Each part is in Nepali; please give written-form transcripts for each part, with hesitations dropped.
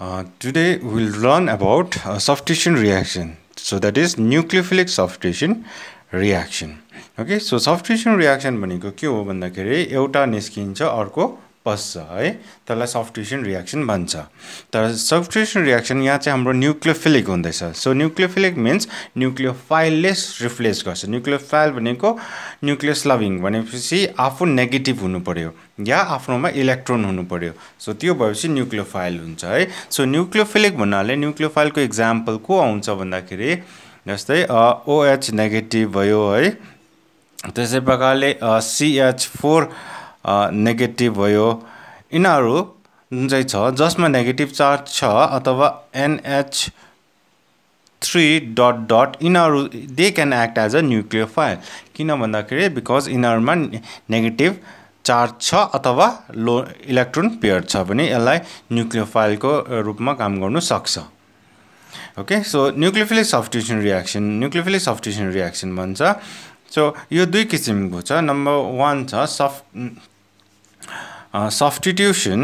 Today we'll learn about substitution reaction. So that is nucleophilic substitution reaction. Okay, so substitution reaction भनेको के हो भन्दाखेरि एउटा निस्किन्छ अर्को पस्छ है, त्यसलाई substitution reaction भन्छ. तर substitution reaction यहाँ चाहिँ हाम्रो nucleophilic हुँदैछ. So nucleophilic means nucleophile ले replace गर्छ. Nucleophile भनेको nucleus loving भनेपछि आफू नेगेटिभ हुनु पर्यो या आफ्नोमा इलेक्ट्रोन हुनु पर्यो. सो त्यो भएपछि न्यूक्लियोफाइल हुन्छ है. सो न्यूक्लियोफिलिक भन्नाले न्यूक्लियोफाइलको एक्जाम्पल को आउँछ भन्दाखेरि जस्तै OH नेगेटिभ भयो है, त्यसै प्रकारले CH4 नेगेटिभ भयो. यिनीहरू जुन चाहिँ छ जसमा नेगेटिभ चार्ज छ अथवा NH3 ... यिनीहरू they can act as a nucleophile. किन भन्दाखेरि बिकज यिनीहरूमा नेगेटिभ चार्ज छ अथवा लो इलेक्ट्रोन पेयर छ भने यसलाई न्यूक्लियोफाइलको रूपमा काम गर्न सक्छ. Okay, so nucleophilic substitution reaction भन्छ. सो यो दुई किसिमको छ. नम्बर 1 छ सब्स्टिट्युसन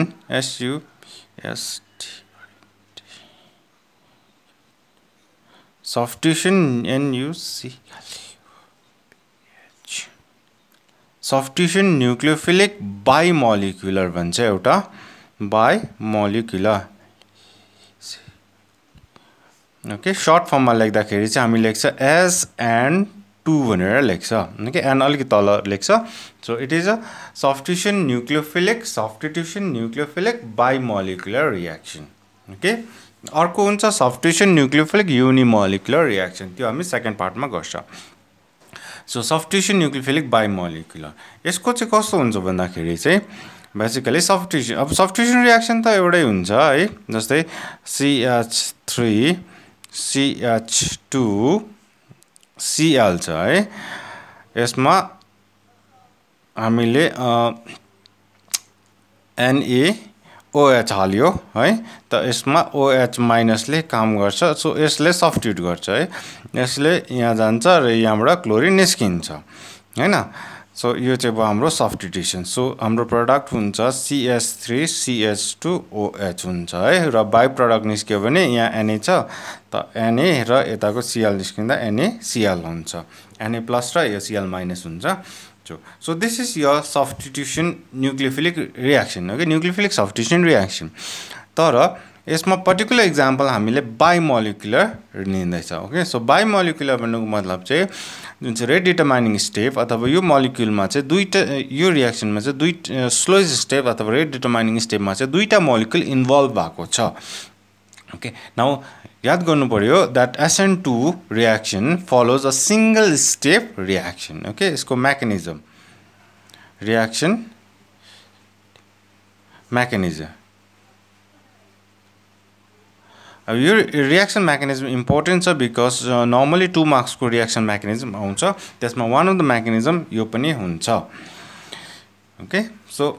सब्स्टिट्युसन न्यूक्लियोफिलिक बाइमोलिकुलर भन्छ. एउटा बाइमोलिकुलर. ओके, सर्ट फर्ममा लेख्दाखेरि चाहिँ हामी लेख्छ SN2 भनेर लेख्छ. ओके, एन अलिकति तल लेख्छ. So it is a substitution nucleophilic bimolecular reaction. Okay, अर्को हुन्छ सब्स्टिट्युसन न्यूक्लियोफिलिक युनिमोलिकुलर रिएक्सन. त्यो हामी सेकेन्ड पार्टमा गर्छ. सो सब्स्टिट्युसन न्यूक्लियोफिलिक बाइमोलिकुलर यसको चाहिँ कस्तो हुन्छ भन्दाखेरि चाहिँ बेसिकली सब्स्टिट्युसन रिएक्सन त एउटै हुन्छ है. जस्तै CH3 CH2 Cl छ है. यसमा हामीले NaOH हाल्यो है, त यसमा OH माइनसले काम गर्छ. सो यसले सब्स्टिट्युट गर्छ है. यसले यहाँ जान्छ र यहाँबाट क्लोरिन निस्किन्छ हैन. सो यो चाहिँ भयो हाम्रो सब्स्टिट्युसन. सो हाम्रो प्रोडक्ट हुन्छ CH3 CH2OH हुन्छ है, र बाइ प्रोडक्ट निस्क्यो भने यहाँ Na छ, त Na र यताको Cl निस्किँदा NaCl हुन्छ. Na प्लस र यो Cl माइनस हुन्छ. So this is your substitution nucleophilic reaction. Okay, nucleophilic substitution reaction. तर यसमा पर्टिकुलर एक्जाम्पल हामीले बाइमोलिकुलर लिँदैछ. ओके, सो बाइमोलिकुलर भन्नुको मतलब चाहिँ जुन चाहिँ रेट डिटरमाइनिङ स्टेप अथवा यो मोलिक्युलमा चाहिँ दुईटा, यो रिएक्सनमा चाहिँ दुईटा स्लोएस्ट स्टेप अथवा रेट डिटरमाइनिङ स्टेपमा चाहिँ दुईटा मोलिक्युल इन्भल्भ भएको छ. ओके, नाउ याद गर्नु पर्यो that SN2 reaction follows a single step reaction. Okay, यसको मेकानिजम रिएक्सन मेकानिजम. अब यो रिएक्सन मेकानिजम इम्पोर्टेन्ट छ बिकज नर्मली 2 मार्क्सको रिएक्सन मेकानिजम आउँछ, त्यसमा वान अफ द मेकानिजम यो पनि हुन्छ. ओके, सो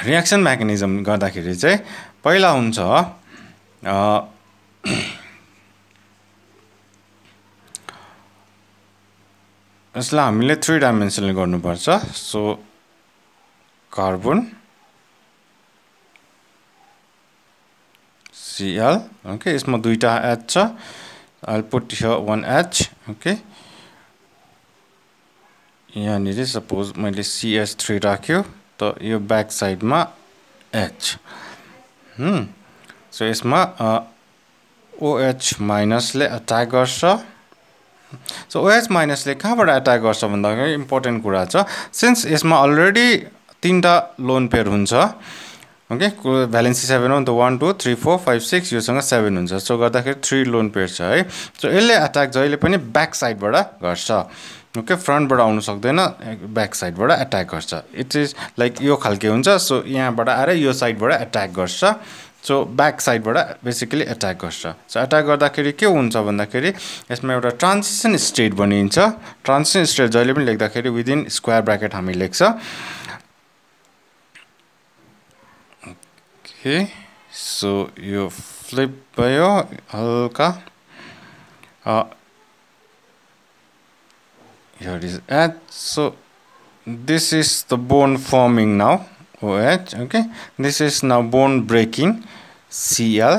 रिएक्सन मेकानिजम गर्दाखेरि चाहिँ पहिला हुन्छ यसलाई हामीले 3 डाइमेन्सनल गर्नुपर्छ. So carbon Cl. ओके, यसमा दुईटा H छ. I'll put here one H. Okay, यहाँनिर सपोज मैले CH3 राख्यो त यो ब्याक साइडमा H. सो यसमा OH माइनसले अट्याक गर्छ. सो OH माइनसले कहाँबाट अट्याक गर्छ भन्दाखेरि इम्पोर्टेन्ट कुरा छ. सिन्स यसमा अलरेडी 3टा लोन पेयर हुन्छ. ओके, भ्यालेन्सी 7 हो नि त, 1 2 3 4 5 6 योसँग 7 हुन्छ. सो गर्दाखेरि 3 लोन पेयर छ है. सो यसले अट्याक जहिले पनि ब्याक साइडबाट गर्छ. ओके, फ्रन्टबाट आउनु सक्दैन, ब्याक साइडबाट अट्याक गर्छ. इट इज लाइक यो खालके हुन्छ. सो यहाँबाट आएर यो साइडबाट अट्याक गर्छ. सो बैक साइडबाट बेसिकली अट्याक गर्छ. सो अट्याक गर्दाखेरि के हुन्छ भन्दाखेरि यसमा एउटा ट्रान्जिसन स्टेट बनिन्छ. ट्रान्जिसन स्टेट जहिले पनि लेख्दाखेरि विदिन स्क्वायर ब्र्याकेट हामी लेख्छ. ओके, सो यो फ्लिप भयो हल्का. here is H. So this is the bone forming now, OH. Okay, this is now bone breaking Cl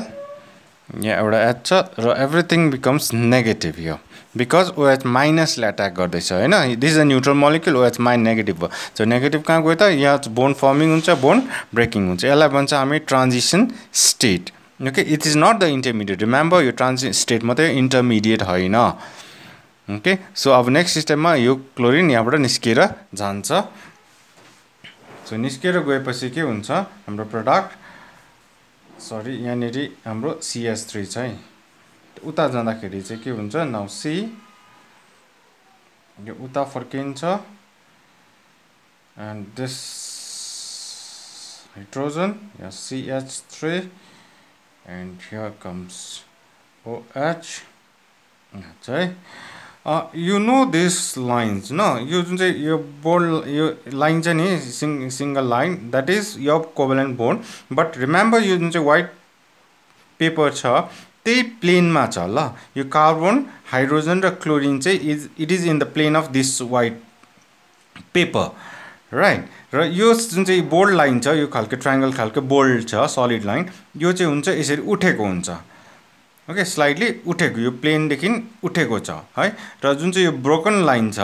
यहाँ एउटा H छ र everything becomes negative here because OH माइनसले अट्याक गर्दैछ हैन this is a neutral molecule OH minus negative भयो सो नेगेटिभ कहाँ गयो त यहाँ बोन्ड फर्मिङ हुन्छ बोन्ड ब्रेकिङ हुन्छ यसलाई भन्छ हामी transition state okay it is not the intermediate remember यो ट्रान्जिसन स्टेट मात्रै इन्टरमिडिएट होइन ओके सो अब नेक्स्ट स्टेपमा यो क्लोरिन यहाँबाट निस्किएर जान्छ सो निस्किएर गएपछि के हुन्छ हाम्रो प्रोडक्ट सरी यहाँनेरि हाम्रो CH3 छ है उता जाँदाखेरि चाहिँ के हुन्छ नाउ C यो उता फर्किन्छ and this hydrogen yeah CH3 and here comes OH है you know this lines no यो जुन चाहिँ यो बोल्ड यो लाइन चाहिँ नि single line that is your covalent bond but remember यो जुन चाहिँ white paper छ त्यही प्लेनमा छ ल यो कार्बन हाइड्रोजन र क्लोरिन चाहिँ it is in the plane of this white paper right र यो जुन चाहिँ बोल्ड लाइन छ यो खालको ट्रायंगल खालको बोल्ड छ सलिड लाइन यो चाहिँ हुन्छ यसरी उठेको हुन्छ ओके स्लाइडली उठेको यो प्लेन देखि उठेको छ है र जुन चाहिँ यो ब्रोकन लाइन छ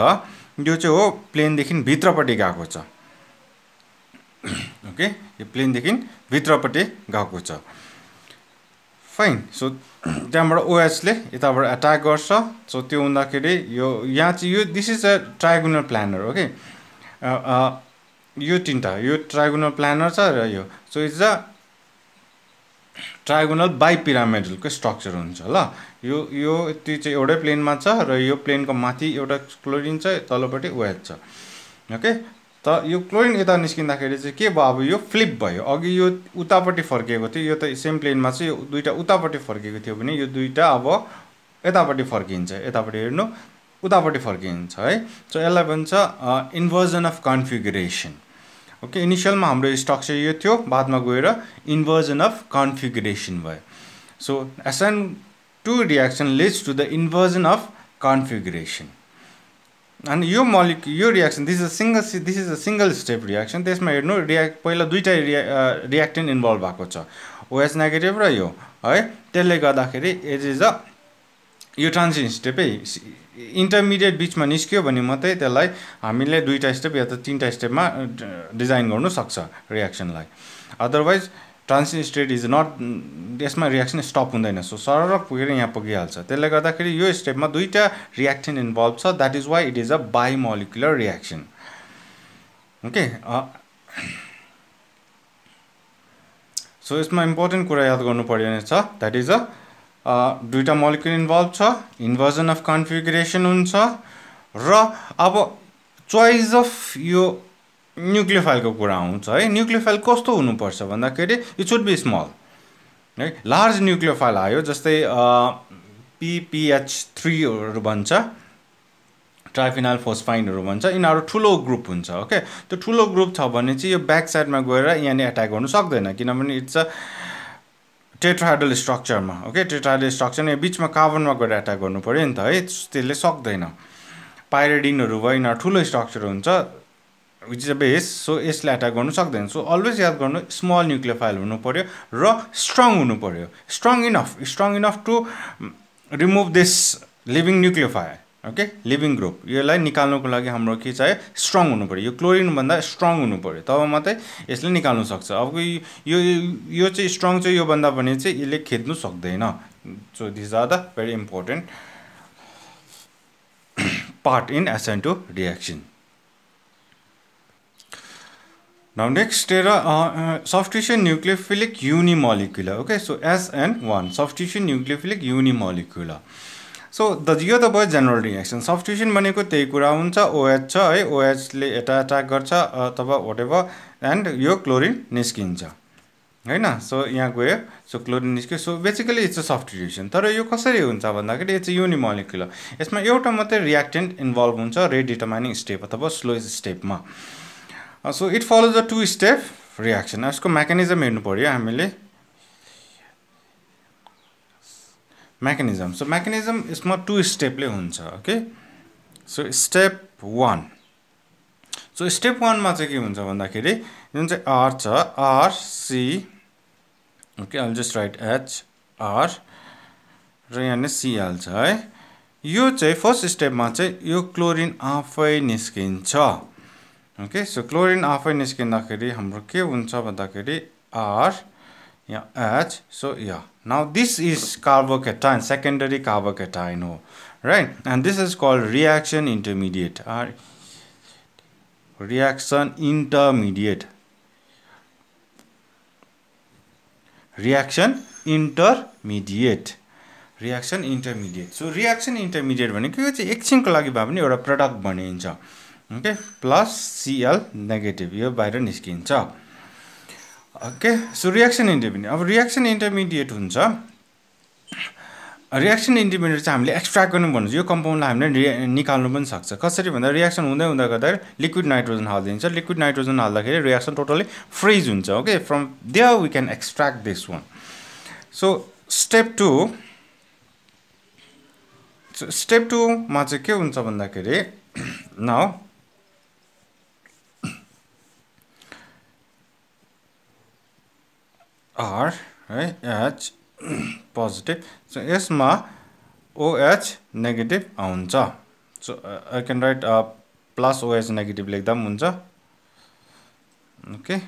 यो चाहिँ हो प्लेन देखि भित्रपट्टि गएको छ ओके यो प्लेन देखि भित्रपट्टि गएको छ फाइन सो त्यहाँबाट OH ले यताबाट अट्याक गर्छ सो त्यो हुँदाखेरि यो यहाँ चाहिँ यो this is a trigonal planar okay यो तीनटा यो ट्रायगोनल प्लानर छ र यो so it's a trigonal bipyramidal को स्ट्रक्चर हुन्छ ल यो यति चाहिँ एउटै प्लेनमा छ र यो प्लेनको माथि एउटा क्लोरिन छ तलपट्टि OH छ ओके त यो क्लोरिन यता निस्किँदाखेरि चाहिँ के भयो अब यो फ्लिप भयो अघि यो उतापट्टि फर्किएको थियो यो त सेम प्लेनमा चाहिँ यो दुईटा उतापट्टि फर्किएको थियो भने यो दुईटा अब यतापट्टि फर्किन्छ यतापट्टि हेर्नु उतापट्टि फर्किन्छ है सो यसलाई भन्छ इन्भर्जन अफ कन्फिगरेसन ओके इनिशियलमा हाम्रो स्ट्रक्चर यो थियो बादमा गएर इन्भर्जन अफ कन्फिगरेसन भयो so SN2 reaction leads to the inversion of configuration अनि यो मोलिक्युल यो reaction this is a single step reaction त्यसमा हेर्नु पहिला दुईटा रिएक्टेन्ट इन्भल्भ भएको छ OH नेगेटिभ र यो है त्यसले गर्दाखेरि इट इज अ यो ट्रान्जिसन स्टेपै इन्टरमिडिएट बिचमा निस्क्यो भने मात्रै त्यसलाई हामीले दुईटा स्टेप या त तीनटा स्टेपमा डिजाइन गर्नु सक्छ रिएक्सनलाई otherwise transition state is not यसमा रिएक्सन स्टप हुँदैन सो सरर पुगेर यहाँ पुगिहाल्छ त्यसले गर्दाखेरि यो स्टेपमा दुईटा रिएक्टेन्ट इन्भल्भ छ that is why it is a bimolecular reaction okay so यसमा इम्पोर्टेन्ट कुरा याद गर्नु पर्ने छ द्याट इज अ दुईटा मोलिक्युल इन्भल्भ छ इन्भर्जन अफ कन्फिगरेसन हुन्छ र अब चोइस अफ यो न्यूक्लियोफाइलको कुरा आउँछ है न्यूक्लियोफाइल कस्तो हुनुपर्छ भन्दाखेरि इट शुड बी स्मल है लार्ज न्यूक्लियोफाइल आयो जस्तै PPH3 हरू भन्छ ट्राइफिनाइल फोस्फाइनहरू भन्छ यिनीहरू ठुलो ग्रुप हुन्छ ओके त्यो ठुलो ग्रुप छ भने चाहिँ यो ब्याक साइडमा गएर यहाँले अट्याक गर्नु सक्दैन किनभने इट्स अ टेट्राहाइड्रल स्ट्रक्चरमा ओके टेट्राहाइड्रल स्ट्रक्चर यहाँ बिचमा कार्बनमा गएर अट्याक गर्नु पर्यो नि त है त्यसले सक्दैन पाइरिडिनहरू भयो यिनीहरू ठुलो स्ट्रक्चर हुन्छ which is a base so यसले अट्याक गर्नु सक्दैन सो अलवेज याद गर्नु स्मल न्यूक्लियोफाइल हुनु पर्यो र स्ट्रङ हुनु पर्यो strong enough to remove this leaving nucleophile okay leaving group यसलाई निकाल्नुको लागि हाम्रो के चाहियो स्ट्रङ हुनु पर्यो यो क्लोरिन भन्दा स्ट्रङ हुनु पर्यो तब मात्रै यसले निकाल्नु सक्छ अब यो चाहिँ स्ट्रङ चाहिँ यो भन्दा भने चाहिँ यसले खेद्नु सक्दैन so this are the very important part in SN2 reaction Now next substitution nucleophilic unimolecular okay so SN1 substitution nucleophilic unimolecular so यो त भयो जनरल रिएक्सन सब्स्टिट्युसन भनेको त्यही कुरा हुन्छ OH छ है OH ले यता अट्याक गर्छ अथवा व्हाटएभर एन्ड यो क्लोरिन निस्किन्छ हैन सो यहाँ गयो सो क्लोरिन निस्क्यो so basically it's a substitution तर यो कसरी हुन्छ भन्दाखेरि इट्स युनिमोलिकुलर यसमा एउटा मात्रै रिएक्टेन्ट इन्भल्भ हुन्छ रेट डिटर्माइनिङ स्टेप अथवा स्लोएस्ट स्टेपमा so it follows a two step reaction यसको मेकानिजम हेर्नु पर्यो हामीले mechanism so mechanism यसमा टु स्टेपले हुन्छ okay so step 1 so step 1 मा चाहिँ के हुन्छ भन्दाखेरि जुन चाहिँ R छ R C Okay, I'll just write HR र यहाँ Cl छ है यो चाहिँ फर्स्ट स्टेपमा चाहिँ यो क्लोरिन आफै निस्किन्छ ओके सो क्लोरिन आफै निस्किँदाखेरि हाम्रो के हुन्छ भन्दाखेरि R yeah H so yeah now this is carbocation secondary carbocation हो right and this is called reaction intermediate reaction intermediate reaction intermediate so reaction intermediate भनेको यो चाहिँ एकछिनको लागि भए पनि एउटा प्रोडक्ट बनिन्छ ओके प्लस Cl नेगेटिभ यो बाहिर निस्किन्छ ओके सो रिएक्सन इन्टरमिडिएट अब रिएक्सन इन्टरमिडिएट हुन्छ रिएक्सन इन्टरमिडिएट चाहिँ हामीले एक्सट्र्याक्ट गर्नु भन्नुहुन्छ यो कम्पाउन्डलाई हामीले निकाल्नु पनि सक्छ कसरी भन्दा रिएक्सन हुँदै हुँदै गर्दा लिक्विड नाइट्रोजन हाल्दिन्छ लिक्विड नाइट्रोजन हाल्दाखेरि रिएक्सन टोटली फ्रीज हुन्छ okay from there we can extract this one so step 2 मा चाहिँ के हुन्छ भन्दाखेरि now R right H positive so यसमा OH negative आउँछ so I can write plus OH negative लेख्दा पनि हुन्छ okay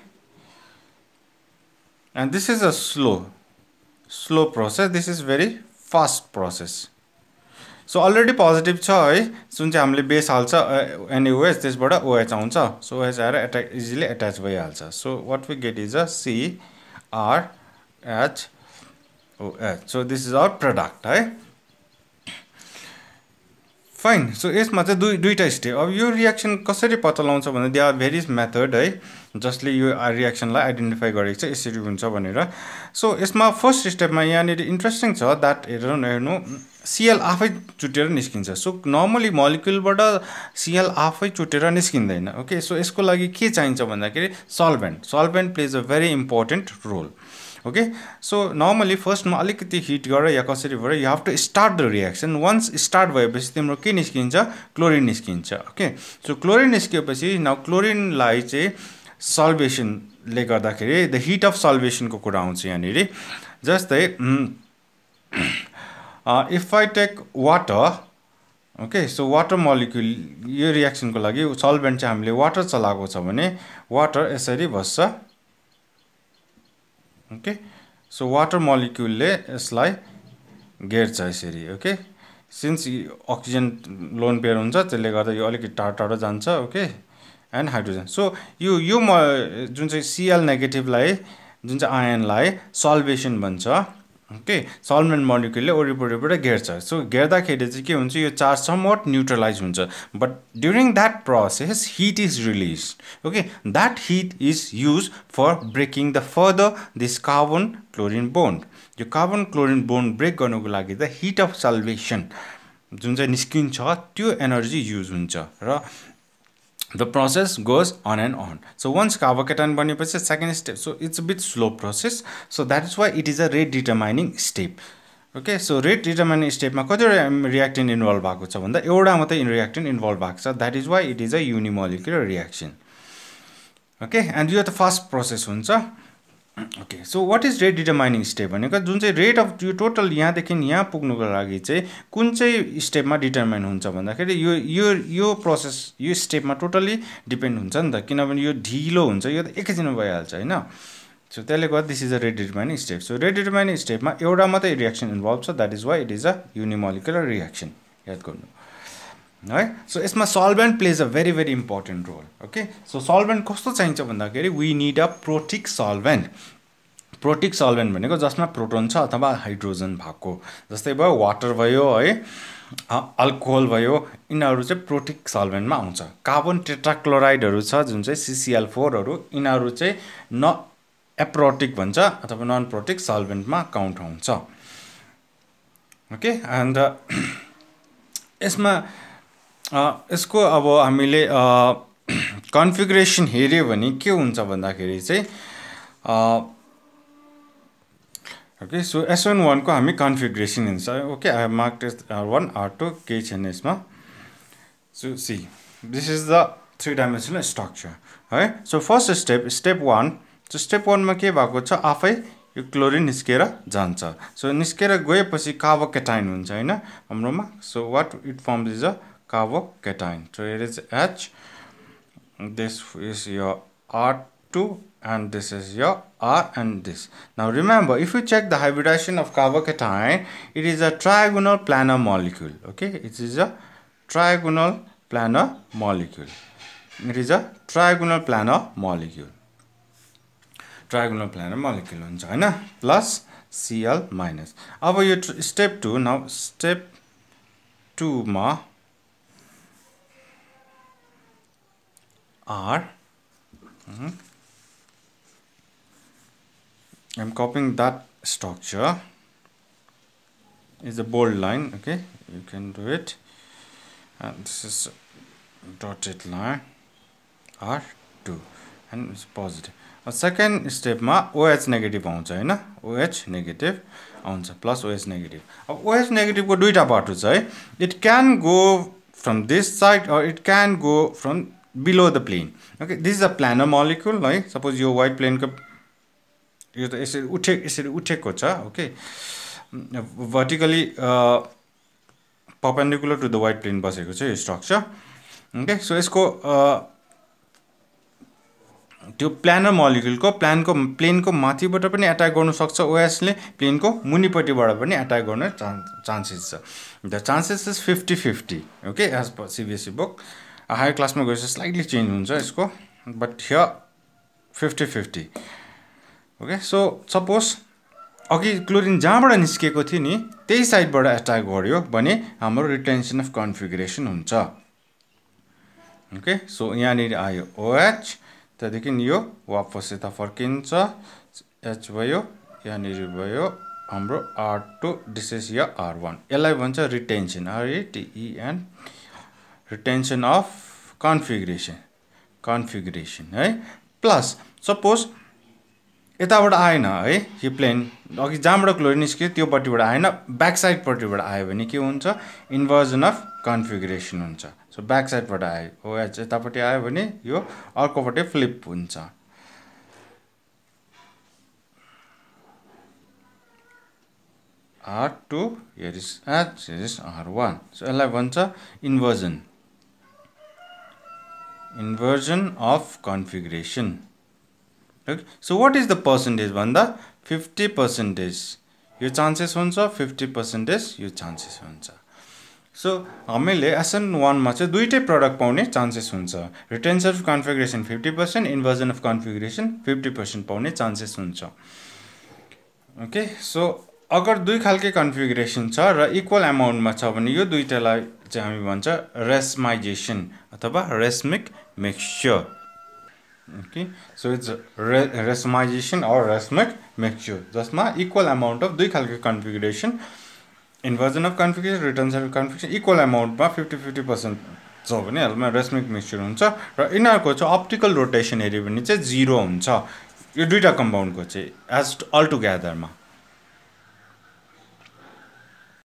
and this is a slow process this is very fast process so already positive छ है जुन चाहिँ हामीले बेस हाल्छ NaOH त्यसबाट OH आउँछ so OH आएर easily attach भइहाल्छ so what we get is a C R H O H so this is our product है फाइन सो यसमा चाहिँ दुईटा स्टेप अब यो रिएक्सन कसरी पत्ता लगाउँछ भने देयर आर भेरियस मेथड है जसले यो रिएक्सनलाई आइडेन्टिफाई गरेको छ यसरी हुन्छ भनेर सो यसमा फर्स्ट स्टेपमा यहाँनिर इन्ट्रेस्टिङ छ दैट हेर्नु Cl आफै चुटेर निस्किन्छ सो नर्मली मोलिक्युलबाट Cl आफै चुटेर निस्किँदैन ओके सो यसको लागि के चाहिन्छ भन्दाखेरि solvent plays a very important role okay so normally फर्स्टमा अलिकति हिट गरेर या कसरी गरेर you have to start the reaction once start भएपछि तिम्रो के निस्किन्छ क्लोरिन निस्किन्छ ओके सो क्लोरिन निस्किएपछि नाउ क्लोरिनलाई चाहिँ सल्भेसनले गर्दाखेरि द हिट अफ सल्भेसनको कुरा आउँछ यहाँनिर जस्तै if I take water okay so water molecule यो रिएक्सनको लागि सल्भेन्ट चाहिँ हामीले वाटर चलाएको छ भने वाटर यसरी बस्छ ओके सो वाटर मोलिक्युलले यसलाई घेर्छ यसरी okay since oxygen lone pair हुन्छ त्यसले गर्दा यो अलिकति टाढो जान्छ ओके एन्ड हाइड्रोजन सो यो जुन चाहिँ Cl नेगेटिभलाई जुन चाहिँ आयनलाई सल्भेसन भन्छ ओके सल्भेन्ट मोलिक्युलले वरिपरिबाट घेर्छ सो घेर्दाखेरि चाहिँ के हुन्छ यो चार्ज समवट न्यूट्रलाइज हुन्छ but during that process heat is released okay that heat is used for breaking the further this carbon chlorine bond यो कार्बन क्लोरिन बोन्ड ब्रेक गर्नको लागि द हीट अफ सल्भेसन जुन चाहिँ निस्किन्छ त्यो एनर्जी युज हुन्छ र the process goes on and on so once carbocation बनेपछि second step so it's a bit slow process so that is why it is a rate determining step okay so rate determining step मा कतिवटा reactant इन्भल्भ भएको छ भन्दा एउटा मात्रै reactant इन्भल्भ भएको छ that is why it is a unimolecular reaction okay and यो त fast process हुन्छ okay so what is rate determining step भनेको जुन चाहिँ रेट अफ यो टोटल यहाँदेखि यहाँ पुग्नुको लागि चाहिँ कुन चाहिँ स्टेपमा डिटरमाइन हुन्छ भन्दाखेरि यो प्रोसेस यो स्टेपमा टोटली डिपेन्ड हुन्छ नि त किनभने यो ढिलो हुन्छ यो त एकैछिनमा भइहाल्छ हैन सो त्यसले गर्दा this is a rate determining step so rate determining स्टेपमा एउटा मात्रै रिएक्सन इन्भल्भ छ that is why it is a unimolecular reaction याद गर्नु है सो यसमा solvent plays a very very important role okay so solvent कस्तो चाहिन्छ भन्दाखेरि we need a protic solvent भनेको जसमा प्रोटोन छ अथवा हाइड्रोजन भएको जस्तै भयो वाटर भयो है अल्कोहल भयो यिनीहरू चाहिँ प्रोटिक सल्भेन्टमा आउँछ कार्बन टेट्राक्लोराइडहरू छ जुन चाहिँ CCl4हरू यिनीहरू चाहिँ न एप्रोटिक भन्छ अथवा नन प्रोटिक सल्भेन्टमा काउन्ट हुन्छ ओके एन्ड यसमा यसको अब हामीले कन्फिगरेसन हेर्यो भने के हुन्छ भन्दाखेरि चाहिँ ओके सो SN1 को हामी कन्फिगरेसन हुन्छ okay I have marked R1 R2 केही छैन यसमा so see this is the 3 dimensional structure है so first step 1 so step 1 मा के भएको छ आफै यो क्लोरिन निस्केर जान्छ सो निस्केर गएपछि कार्बोकेटाइन हुन्छ हैन हाम्रोमा so what it firms is a carbocation so here is H this is your R2 and this is your R and this now remember if you check the hybridization of carbocation it is a trigonal planar molecule okay it is a trigonal planar molecule it is a trigonal planar molecule हुन्छ हैन प्लस Cl माइनस अब यो स्टेप 2 नाउ स्टेप 2 मा R I'm copying that structure is a bold line okay you can do it and this is dotted line R2 and it's positive second step ma OH negative आउँछ हैन OH negative आउँछ plus OH negative अब OH negative को दुईटा बाटो छ है it can go from this side or it can go from below the plane okay this is a planar molecule है suppose यो white plane को यो त यसरी उठेको छ okay vertically perpendicular to the white plane बसेको छ यो स्ट्रक्चर okay so यसको त्यो प्लानर मोलिक्युल को प्लेन को माथिबाट पनि अट्याक गर्न सक्छ OH ले प्लेन को मुनिपट्टिबाट पनि अट्याक गर्न चान्सेस छ the chances is 50-50 okay as per CBSE book higher class मा गएपछि स्लाइटली चेन्ज हुन्छ यसको but here 50-50 okay so suppose अघि क्लोरिन जहाँबाट निस्केको थियो नि त्यही साइडबाट अट्याक गर्यो भने हाम्रो रिटेन्सन अफ कन्फिगरेसन हुन्छ ओके सो यहाँ नि आयो OH त्यहाँदेखि यो वापस यता फर्किन्छ H भयो यहाँ नि भयो हाम्रो R2 this is yeah R1 यसलाई भन्छ retention RETEN retention of configuration है प्लस सपोज यताबाट आएन है यो प्लेन अघि जहाँबाट क्लोरिन निस्क्यो त्यो पट्टिबाट आएन ब्याक साइड पट्टिबाट आयो भने के हुन्छ इन्भर्जन अफ कन्फिगरेसन हुन्छ सो ब्याक साइडबाट आयो OH यतापट्टि आयो भने यो अर्कोपट्टि फ्लिप हुन्छ R2 here is H here is R1 so यसलाई भन्छ inversion of configuration okay so what is the percentage भन्दा 50% यो चान्सेस हुन्छ 50% यो चान्सेस हुन्छ सो हामीले SN1 मा चाहिँ दुईटै प्रोडक्ट पाउने चान्सेस हुन्छ retention of configuration 50% inversion of configuration 50% पाउने चान्सेस हुन्छ ओके सो अगर दुई खालके कन्फिगरेसन छ र इक्वल अमाउन्टमा छ भने यो दुईटालाई चाहिँ हामी भन्छ रेसमाइजेसन अथवा racemic mixture okay so it's racemization or racemic mixture जसमा इक्वल अमाउन्ट अफ दुई खालके configuration inversion of configuration retention of configuration equal अमाउन्टमा 50-50% छ भने यसमा रेसमिक मिक्सचर हुन्छ र यिनीहरुको चाहिँ अप्टिकल रोटेसन हेर्यो भने चाहिँ 0 हुन्छ यो दुईटा कम्पाउन्डको चाहिँ एज अल टुगेदरमा